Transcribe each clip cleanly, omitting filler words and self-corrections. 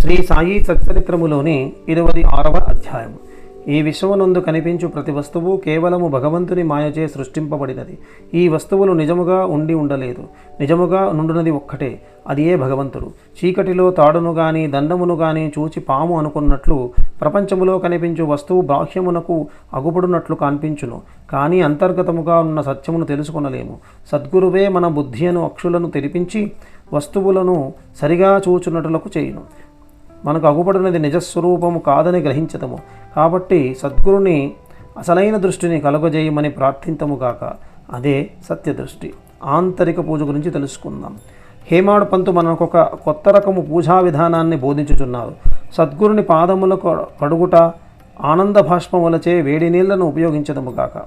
శ్రీ సాయి సచ్చరిత్రములోని 26వ అధ్యాయం. ఈ విశ్వమునందు కనిపించు ప్రతి వస్తువు కేవలము భగవంతుని మాయచే సృష్టింపబడినది. ఈ వస్తువులు నిజముగా ఉండి ఉండలేదు. నిజముగా నుండునది ఒక్కటే, అది ఏ భగవంతుడు. చీకటిలో తాడును గాని దండమును గాని చూచి పాము అనుకున్నట్లు ప్రపంచములో కనిపించు వస్తువు బాహ్యమునకు అగుపడునట్లు కనిపించును, కానీ అంతర్గతముగా ఉన్న సత్యమును తెలుసుకొనలేము. సద్గురువే మన బుద్ధియను అక్షులను తెరిపించి వస్తువులను సరిగా చూచునట్లకు చేయును. మనకు అగుపడినది నిజస్వరూపము కాదని గ్రహించదము. కాబట్టి సద్గురుని అసలైన దృష్టిని కలుగజేయమని ప్రార్థింతముగాక. అదే సత్యదృష్టి. ఆంతరిక పూజ గురించి తెలుసుకుందాం. హేమాడు పంతు మనకు ఒక కొత్త రకము పూజా విధానాన్ని బోధించుచున్నారు. సద్గురుని పాదముల కడుగుట, ఆనంద భాష్పములచే వేడి నీళ్లను ఉపయోగించదముగాక.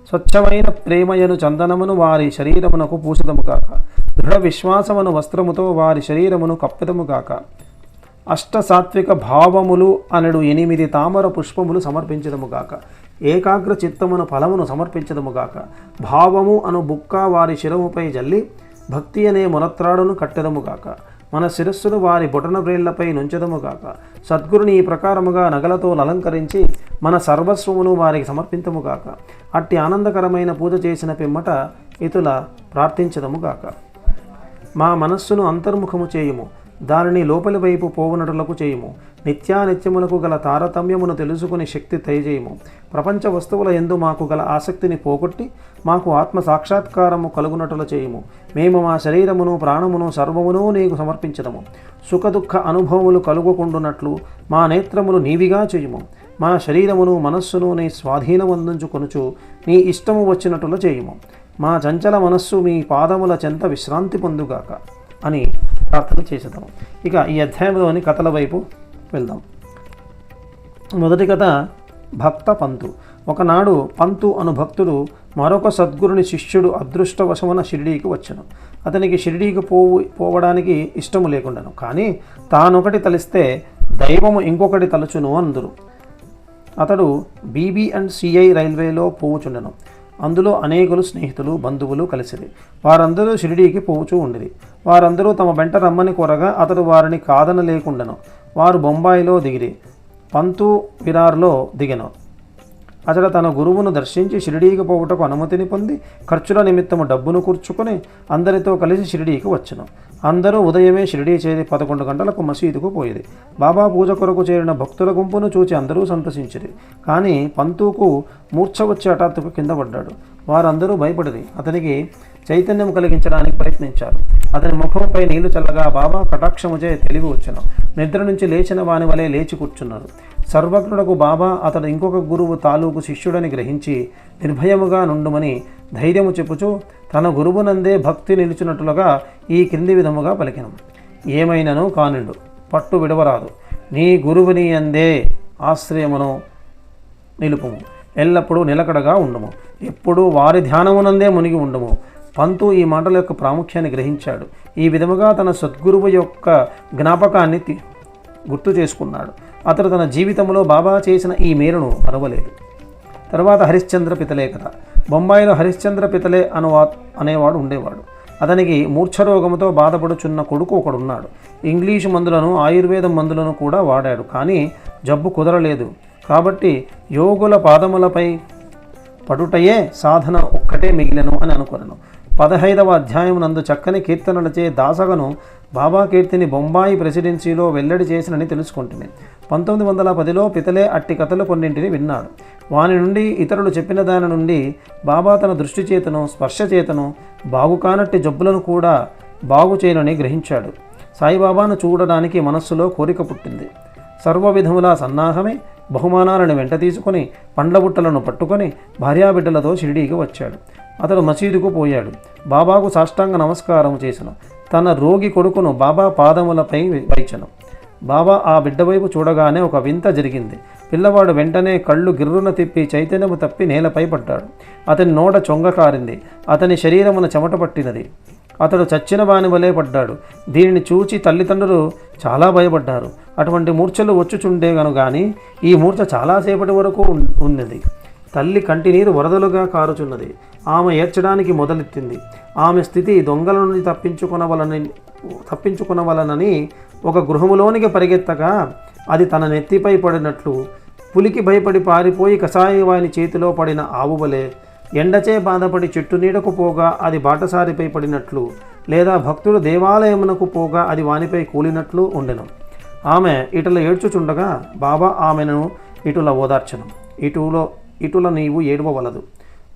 స్వచ్ఛమైన ప్రేమయను చందనమును వారి శరీరమునకు పూసదముగాక. దృఢ విశ్వాసమును వస్త్రముతో వారి శరీరమును కప్పెదముగాక. అష్టసాత్విక భావములు అనడు 8 తామర పుష్పములు సమర్పించదముగాక. ఏకాగ్ర చిత్తమును ఫలమును సమర్పించదముగాక. భావము అను బుక్క వారి శిరముపై జల్లి భక్తి అనే మునత్రాడును కట్టెదముగాక. మన శిరస్సును వారి బొటన వ్రేళ్లపై నుంచెదముగాక. సద్గురుని ఈ ప్రకారముగా నగలతో అలంకరించి మన సర్వస్వమును వారికి సమర్పించముగాక. అట్టి ఆనందకరమైన పూజ చేసిన పిమ్మట ఇతుల ప్రార్థించదముగాక. మా మనస్సును అంతర్ముఖము చేయుము, దానిని లోపలి వైపు పోవునటులకు చేయుము. నిత్యానిత్యములకు గల తారతమ్యమును తెలుసుకుని శక్తి దయచేయము. ప్రపంచ వస్తువుల యందు మాకు గల ఆసక్తిని పోగొట్టి మాకు ఆత్మ సాక్షాత్కారము కలుగునట్లు చేయుము. మేము మా శరీరమును ప్రాణమును సర్వమును నీకు సమర్పించదము. సుఖదుఖ అనుభవములు కలుగుకుండునట్లు మా నేత్రములు నీవిగా చేయుము. మా శరీరమును మనస్సును నీ స్వాధీనమందుంచుకొనుచు నీ ఇష్టము వచ్చినట్లు చేయుము. మా చంచల మనస్సు మీ పాదముల చెంత విశ్రాంతి పొందుగాక అని ప్రార్థన చేసేద్దాం. ఇక ఈ అధ్యాయంలోని కథల వైపు వెళ్దాం. మొదటి కథ భక్త పంతు. ఒకనాడు పంతు అను భక్తుడు మరొక సద్గురుని శిష్యుడు అదృష్టవశమున షిరిడీకి వచ్చెను. అతనికి షిరిడీకి పోవడానికి ఇష్టము లేకుండాను, కానీ తానొకటి తలిస్తే దైవము ఇంకొకటి తలుచును అందరు. అతడు BB&CI రైల్వేలో పోవుచుండెను. అందులో అనేకులు స్నేహితులు బంధువులు కలిసిరి. వారందరూ షిరిడీకి పోవుచూ ఉండిరి. వారందరూ తమ వెంట రమ్మని కోరగా అతడు వారిని కాదనలేకుండెను. వారు బొంబాయిలో దిగిరి. పంతు విరార్లో దిగెను. అతడు తన గురువును దర్శించి షిరిడీకి పోవుటకు అనుమతిని పొంది ఖర్చుల నిమిత్తము డబ్బును కూర్చుకొని అందరితో కలిసి షిరిడీకి వచ్చెను. అందరూ ఉదయమే షిరిడీ చేరి 11 గంటలకు మసీదుకు పోయేది. బాబా పూజ కొరకు చేరిన భక్తుల గుంపును చూచి అందరూ సంతసించిరి. కానీ పంతుకు మూర్ఛ వచ్చి హఠాత్తుకు కింద పడ్డాడు. వారందరూ భయపడిరి. అతనికి చైతన్యం కలిగించడానికి ప్రయత్నించారు. అతని ముఖంపై నీళ్లు చల్లగా బాబా కటాక్షముచే తెలివి వచ్చెను. నిద్ర నుంచి లేచిన వాని వలె లేచి కూర్చున్నారు. సర్వజ్ఞుడకు బాబా అతడు ఇంకొక గురువు తాలూకు శిష్యుడని గ్రహించి నిర్భయముగా నుండుమని ధైర్యము చెప్పుచూ తన గురువునందే భక్తి నిలిచినట్లుగా ఈ క్రింది విధముగా పలికెను. ఏమైనను కానిండు, పట్టు విడవరాదు. నీ గురువుని అందే ఆశ్రయమును నిలుపుము. ఎల్లప్పుడూ నిలకడగా ఉండుము. ఎప్పుడూ వారి ధ్యానమునందే మునిగి ఉండుము. పంతు ఈ మాటల యొక్క ప్రాముఖ్యాన్ని గ్రహించాడు. ఈ విధముగా తన సద్గురువు యొక్క జ్ఞాపకాన్ని గుర్తు చేసుకున్నాడు. అతడు తన జీవితంలో బాబా చేసిన ఈ మేలును మరవలేదు. తర్వాత హరిశ్చంద్ర పితలే కథ. బొంబాయిలో హరిశ్చంద్ర పితలే అనేవాడు ఉండేవాడు. అతనికి మూర్ఛరోగముతో బాధపడుచున్న కొడుకు ఒకడున్నాడు. ఇంగ్లీషు మందులను ఆయుర్వేదం మందులను కూడా వాడాడు, కానీ జబ్బు కుదరలేదు. కాబట్టి యోగుల పాదములపై పడుటయే సాధన ఒక్కటే మిగిలెను అని అనుకొనెను. 15వ అధ్యాయం నందు చక్కని కీర్తనలచే దాసగను బాబా కీర్తిని బొంబాయి ప్రెసిడెన్సీలో వెల్లడి చేసినని తెలుసుకుంటుంది. 1910లో పితలే అట్టి కథలు కొన్నింటిని విన్నాడు. వాని నుండి ఇతరులు చెప్పిన దాని నుండి బాబా తన దృష్టి చేతను స్పర్శ చేతను బాగు కానట్టి జబ్బులను కూడా బాగు చేయనని గ్రహించాడు. సాయిబాబాను చూడడానికి మనస్సులో కోరిక పుట్టింది. సర్వ విధముల సన్నాహమే బహుమానాలను వెంట తీసుకొని పండ్లబుట్టలను పట్టుకొని భార్యాబిడ్డలతో షిరిడీకి వచ్చాడు. అతడు మసీదుకు పోయాడు. బాబాకు సాష్టాంగ నమస్కారం చేసెను. తన రోగి కొడుకును బాబా పాదములపై వైచెను. బాబా ఆ బిడ్డ వైపు చూడగానే ఒక వింత జరిగింది. పిల్లవాడు వెంటనే కళ్ళు గిర్రున తిప్పి చైతన్యము తప్పి నేలపై పడ్డాడు. అతని నోట చొంగ కారింది. అతని శరీరమున చెమట పట్టినది. అతడు చచ్చిన వాని వలె పడ్డాడు. దీనిని చూచి తల్లిదండ్రులు చాలా భయపడ్డారు. అటువంటి మూర్ఛలు వచ్చుచుండేగను గాని ఈ మూర్ఛ చాలాసేపటి వరకు ఉన్నది. తల్లి కంటినీరు వరదలుగా కారుచున్నది. ఆమె ఏడ్చడానికి మొదలెత్తింది. ఆమె స్థితి దొంగల నుండి తప్పించుకునవలనని ఒక గృహములోనికి పరిగెత్తగా అది తన నెత్తిపై పడినట్లు, పులికి భయపడి పారిపోయి కషాయవాని చేతిలో పడిన ఆవువలే, ఎండచే బాధపడి చెట్టు నీడకు పోగా అది బాటసారిపై పడినట్లు, లేదా భక్తుడు దేవాలయమునకు పోగా అది వానిపై కూలినట్లు ఉండెను. ఆమె ఇటుల ఏడ్చుచుండగా బాబా ఆమెను ఇటుల ఓదార్చను. ఇటుల నీవు ఏడవవలదు,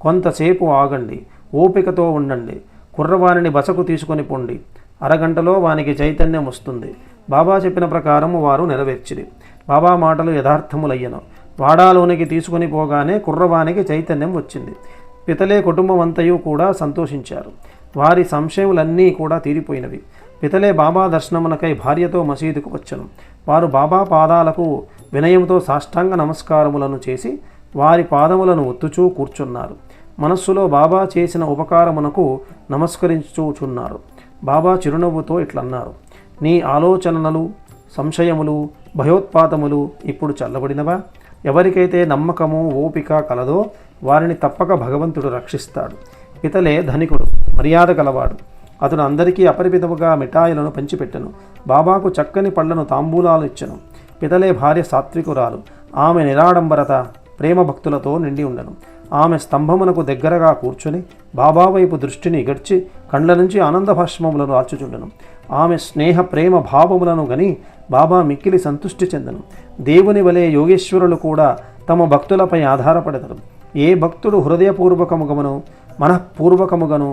కొంతసేపు ఆగండి, ఓపికతో ఉండండి, కుర్రవారిని బసకు తీసుకొని పొండి, అరగంటలో వానికి చైతన్యం వస్తుంది. బాబా చెప్పిన ప్రకారము వారు నెరవేర్చిరి. బాబా మాటలు యథార్థములయ్యను. వాడాలోనికి తీసుకొని పోగానే కుర్రవానికి చైతన్యం వచ్చింది. పితలే కుటుంబం అంతయు కూడా సంతోషించారు. వారి సంశయములన్నీ కూడా తీరిపోయినవి. పితలే బాబా దర్శనమునకై భార్యతో మసీదుకు వచ్చను. వారు బాబా పాదాలకు వినయంతో సాష్టాంగ నమస్కారములను చేసి వారి పాదములను ఒత్తుచూ కూర్చున్నారు. మనస్సులో బాబా చేసిన ఉపకారమునకు నమస్కరించుచున్నారు. బాబా చిరునవ్వుతో ఇట్లన్నారు, నీ ఆలోచనలు, సంశయములు, భయోత్పాతములు ఇప్పుడు చల్లబడినవా? ఎవరికైతే నమ్మకము, ఓపిక కలదో వారిని తప్పక భగవంతుడు రక్షిస్తాడు. పితలే ధనికుడు, మర్యాద కలవాడు. అతడు అందరికీ అపరిమితముగా మిఠాయిలను పంచిపెట్టెను. బాబాకు చక్కని పళ్లను తాంబూలాలు ఇచ్చెను. పితలే భార్య సాత్వికురాలు. ఆమె నిరాడంబరత, ప్రేమ భక్తులతో నిండి ఉండెను. ఆమె స్తంభమునకు దగ్గరగా కూర్చొని బాబా వైపు దృష్టిని గడిచి కండ్ల నుంచి ఆనంద భాష్మములను ఆల్చుచుండెను. ఆమె స్నేహ ప్రేమ భావములను గని బాబా మిక్కిలి సంతుష్టి చెందెను. దేవుని వలె యోగేశ్వరులు కూడా తమ భక్తులపై ఆధారపడెదరు. ఏ భక్తుడు హృదయపూర్వకముగను మనఃపూర్వకముగను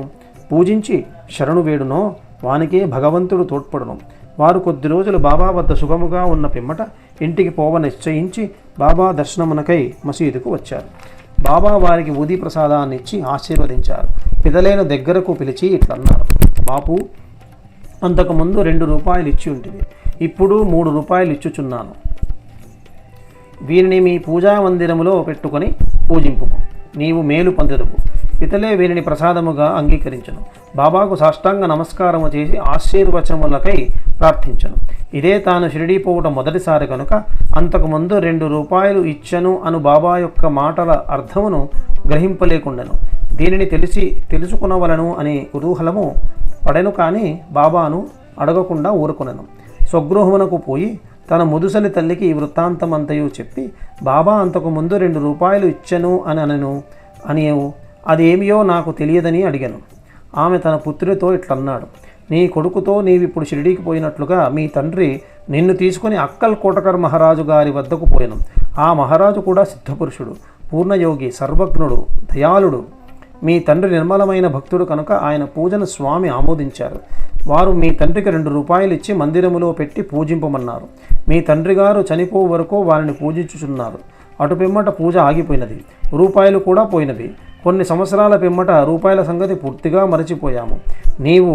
పూజించి శరణు వేడునో వానికే భగవంతుడు తోడ్పడును. వారు కొద్ది రోజులు బాబా వద్ద సుఖముగా ఉన్న పిమ్మట ఇంటికి పోవ నిశ్చయించి బాబా దర్శనమునకై మసీదుకు వచ్చారు. బాబా వారికి ఊది ప్రసాదాన్ని ఇచ్చి ఆశీర్వదించారు. పిదలేను దగ్గరకు పిలిచి ఇట్లన్నారు, బాపు, అంతకుముందు 2 రూపాయలు ఇచ్చి ఉంటుంది, ఇప్పుడు 3 రూపాయలు ఇచ్చుచున్నాను. వీరిని మీ పూజా మందిరములో పెట్టుకొని పూజింపు, నీవు మేలు పొందెదవు. పితలే వీరిని ప్రసాదముగా అంగీకరించను. బాబాకు సాష్టాంగ నమస్కారము చేసి ఆశీర్వచనములకై ప్రార్థించను. ఇదే తాను షిరిడీ పోవటం మొదటిసారి కనుక అంతకుముందు 2 రూపాయలు ఇచ్చను అను బాబా యొక్క మాటల అర్థమును గ్రహింపలేకుండెను. దీనిని తెలుసుకునవలను అనే కుతూహలము పడెను. కానీ బాబాను అడగకుండా ఊరుకొనెను. స్వగృహమునకు పోయి తన ముదుసలి తల్లికి ఈ వృత్తాంతమంతయు చెప్పి, బాబా అంతకుముందు 2 రూపాయలు ఇచ్చను అని అదేమియో నాకు తెలియదని అడిగాను. ఆమె తన పుత్రితో ఇట్లన్నాడు, నీ కొడుకుతో నీవిప్పుడు షిరిడీకి పోయినట్లుగా మీ తండ్రి నిన్ను తీసుకుని అక్కల్ కోటకర్ మహారాజు గారి వద్దకు పోయాను. ఆ మహారాజు కూడా సిద్ధపురుషుడు, పూర్ణయోగి, సర్వజ్ఞుడు, దయాళుడు. మీ తండ్రి నిర్మలమైన భక్తుడు కనుక ఆయన పూజను స్వామి ఆమోదించారు. వారు మీ తండ్రికి 2 రూపాయలు ఇచ్చి మందిరములో పెట్టి పూజింపమన్నారు. మీ తండ్రి గారు చనిపో వరకు వారిని పూజించుచున్నారు. అటు పిమ్మట పూజ ఆగిపోయినది, రూపాయలు కూడా పోయినవి. కొన్ని సంవత్సరాల పిమ్మట రూపాయల సంగతి పూర్తిగా మరచిపోయాము. నీవు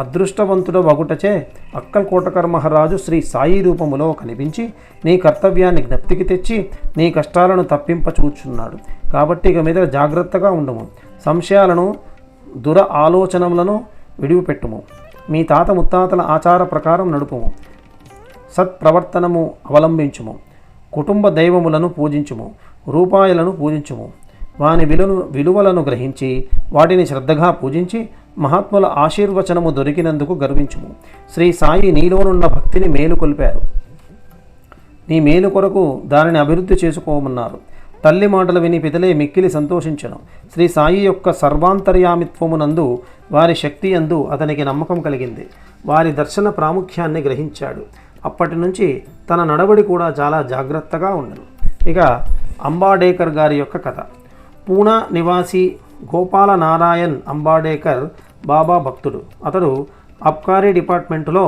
అదృష్టవంతుడ వగుటచే అక్కల్ కోటకర్ మహారాజు శ్రీ సాయి రూపములో కనిపించి నీ కర్తవ్యాన్ని జ్ఞప్తికి తెచ్చి నీ కష్టాలను తప్పింపచూచున్నాడు. కాబట్టి ఇక మీద జాగ్రత్తగా ఉండము, సంశయాలను, దుర ఆలోచనలను విడిచిపెట్టుము, మీ తాత ముత్తాతల ఆచార ప్రకారం నడుపుము, సత్ప్రవర్తనము అవలంబించుము, కుటుంబ దైవములను పూజించుము, రూపాయలను పూజించుము, వాని విలువలను గ్రహించి వాటిని శ్రద్ధగా పూజించి మహాత్ముల ఆశీర్వచనము దొరికినందుకు గర్వించుము. శ్రీ సాయి నీలోనున్న భక్తిని మేలుకొల్పారు. నీ మేలు కొరకు దానిని అభివృద్ధి చేసుకోమన్నారు. తల్లి మాటలు విని పితలే మిక్కిలి సంతోషించను. శ్రీ సాయి యొక్క సర్వాంతర్యామిత్వమునందు, వారి శక్తి యందు అతనికి నమ్మకం కలిగింది. వారి దర్శన ప్రాముఖ్యాన్ని గ్రహించాడు. అప్పటి నుంచి తన నడవడి కూడా చాలా జాగ్రత్తగా ఉండను. ఇక అంబాడేకర్ గారి యొక్క కథ. పూనా నివాసి గోపాల నారాయణ్ అంబాడేకర్ బాబా భక్తుడు. అతడు అబ్కారీ డిపార్ట్మెంటులో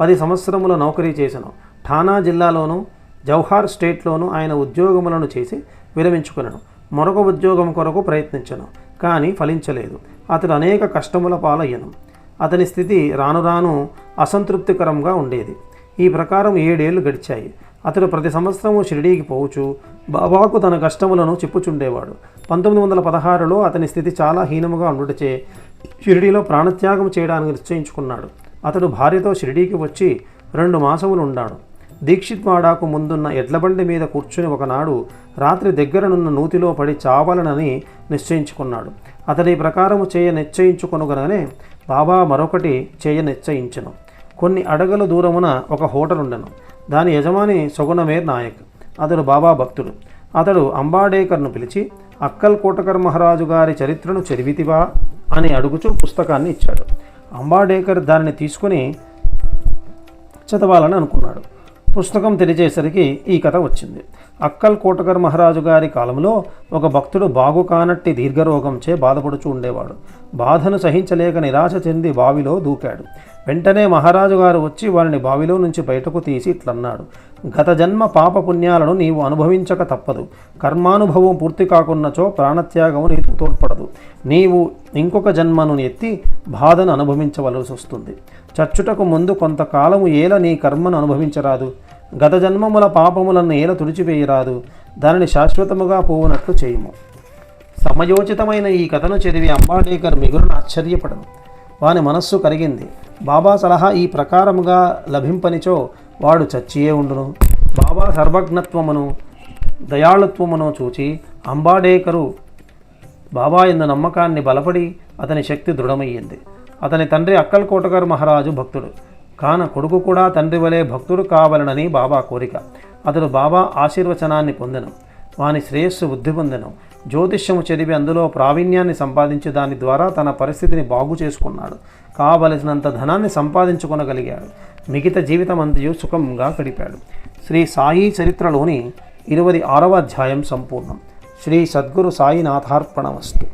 10 సంవత్సరముల నౌకరీ చేసెను. ఠానా జిల్లాలోను జౌహార్ స్టేట్లోనూ ఆయన ఉద్యోగములను చేసి విరమించుకునను. మరొక ఉద్యోగం కొరకు ప్రయత్నించను, కానీ ఫలించలేదు. అతడు అనేక కష్టముల పాలయ్యను. అతని స్థితి రాను రాను అసంతృప్తికరంగా ఉండేది. ఈ ప్రకారం 7 ఏళ్ళు గడిచాయి. అతడు ప్రతి సంవత్సరము షిరిడీకి పోవచ్చు బాబాకు తన కష్టములను చెప్పుచుండేవాడు. 1916లో అతని స్థితి చాలా హీనముగా ఉండుటచే షిరిడీలో ప్రాణత్యాగం చేయడానికి నిశ్చయించుకున్నాడు. అతడు భార్యతో షిరిడీకి వచ్చి 2 మాసములు ఉన్నాడు. దీక్షిత్వాడాకు ముందున్న ఎడ్లబండి మీద కూర్చుని ఒకనాడు రాత్రి దగ్గరనున్న నూతిలో పడి చావాలనని నిశ్చయించుకున్నాడు. అతడి ప్రకారము చేయ నిశ్చయించుకొనుగననే బాబా మరొకటి చేయ నిశ్చయించెను. కొన్ని అడగల దూరమున ఒక హోటల్ ఉండెను. దాని యజమాని సొగుణమేర్ నాయక్. అతడు బాబా భక్తుడు. అతడు అంబాడేకర్ను పిలిచి, అక్కల్ కోటకర్ మహారాజు గారి చరిత్రను చదివితివా అని అడుగుచూ పుస్తకాన్ని ఇచ్చాడు. అంబాడేకర్ దానిని తీసుకుని చదవాలని అనుకున్నాడు. పుస్తకం తెరిచేసరికి ఈ కథ వచ్చింది. అక్కల్ కోటకర్ మహారాజు గారి కాలంలో ఒక భక్తుడు బాగు కానట్టి దీర్ఘరోగంచే బాధపడుచూ ఉండేవాడు. బాధను సహించలేక నిరాశ చెంది బావిలో దూకాడు. వెంటనే మహారాజు గారు వచ్చి వారిని బావిలో నుంచి బయటకు తీసి ఇట్లన్నాడు, గత జన్మ పాపపుణ్యాలను నీవు అనుభవించక తప్పదు. కర్మానుభవం పూర్తి కాకున్నచో ప్రాణత్యాగము నీకు తోడ్పడదు. నీవు ఇంకొక జన్మను ఎత్తి బాధను అనుభవించవలసి వస్తుంది. చచ్చుటకు ముందు కొంతకాలము ఏల నీ కర్మను అనుభవించరాదు. గత జన్మముల పాపములను ఏల తుడిచివేయరాదు. దానిని శాశ్వతముగా పోవునట్లు చేయుము. సమయోచితమైన ఈ కథను చదివి అంబాడేకర్ మిగులున ఆశ్చర్యపడను. వాని మనస్సు కరిగింది. బాబా సలహా ఈ ప్రకారముగా లభింపనిచో వాడు చచ్చియే ఉండును. బాబా సర్వజ్ఞత్వమును దయాళుత్వమును చూచి అంబాడేకరు బాబా యందు నమ్మకాన్ని బలపడి అతని శక్తి దృఢమయ్యింది. అతని తండ్రి అక్కల్ కోటకర్ మహారాజు భక్తుడు కాన కొడుకు కూడా తండ్రి వలె భక్తుడు కావాలనని బాబా కోరిక. అతడు బాబా ఆశీర్వచనాన్ని పొందెను. వాని శ్రేయస్సు వృద్ధి పొందెను. జ్యోతిష్యము చదివి అందులో ప్రావీణ్యాన్ని సంపాదించి దాని ద్వారా తన పరిస్థితిని బాగు చేసుకున్నాడు. కావలసినంత ధనాన్ని సంపాదించుకొనగలిగాడు. మిగతా జీవితం అంతయు సుఖంగా గడిపాడు. శ్రీ సాయి చరిత్రలోని 26వ అధ్యాయం సంపూర్ణం. శ్రీ సద్గురు సాయినాథార్పణమస్తు.